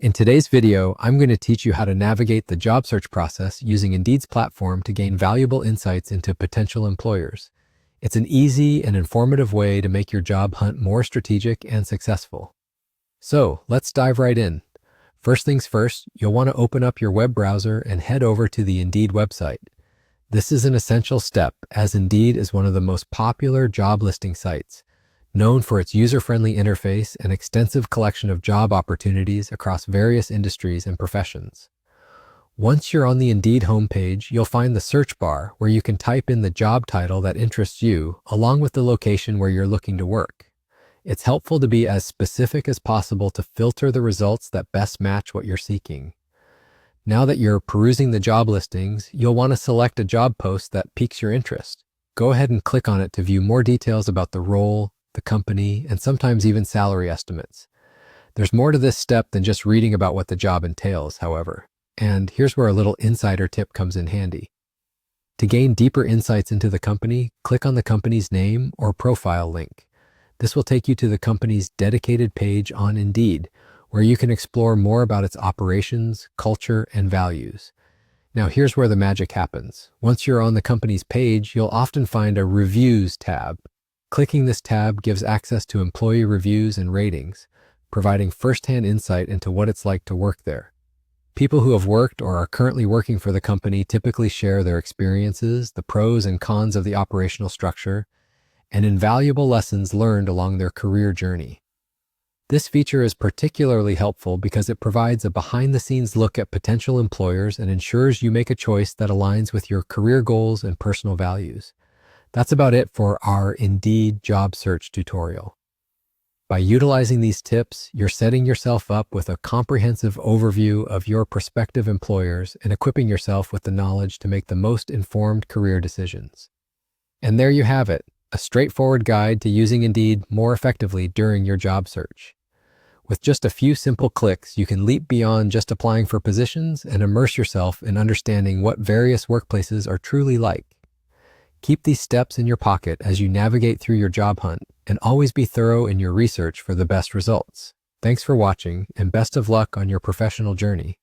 In today's video, I'm going to teach you how to navigate the job search process using Indeed's platform to gain valuable insights into potential employers. It's an easy and informative way to make your job hunt more strategic and successful. So let's dive right in. First things first, you'll want to open up your web browser and head over to the Indeed website. This is an essential step, as Indeed is one of the most popular job listing sites, known for its user-friendly interface and extensive collection of job opportunities across various industries and professions. Once you're on the Indeed homepage, you'll find the search bar where you can type in the job title that interests you, along with the location where you're looking to work. It's helpful to be as specific as possible to filter the results that best match what you're seeking. Now that you're perusing the job listings, you'll want to select a job post that piques your interest. Go ahead and click on it to view more details about the role, the company, and sometimes even salary estimates. There's more to this step than just reading about what the job entails, however. And here's where a little insider tip comes in handy. To gain deeper insights into the company, click on the company's name or profile link. This will take you to the company's dedicated page on Indeed, where you can explore more about its operations, culture, and values. Now here's where the magic happens. Once you're on the company's page, you'll often find a Reviews tab. Clicking this tab gives access to employee reviews and ratings, providing firsthand insight into what it's like to work there. People who have worked or are currently working for the company typically share their experiences, the pros and cons of the operational structure, and invaluable lessons learned along their career journey. This feature is particularly helpful because it provides a behind-the-scenes look at potential employers and ensures you make a choice that aligns with your career goals and personal values. That's about it for our Indeed job search tutorial. By utilizing these tips, you're setting yourself up with a comprehensive overview of your prospective employers and equipping yourself with the knowledge to make the most informed career decisions. And there you have it, a straightforward guide to using Indeed more effectively during your job search. With just a few simple clicks, you can leap beyond just applying for positions and immerse yourself in understanding what various workplaces are truly like. Keep these steps in your pocket as you navigate through your job hunt, and always be thorough in your research for the best results. Thanks for watching, and best of luck on your professional journey.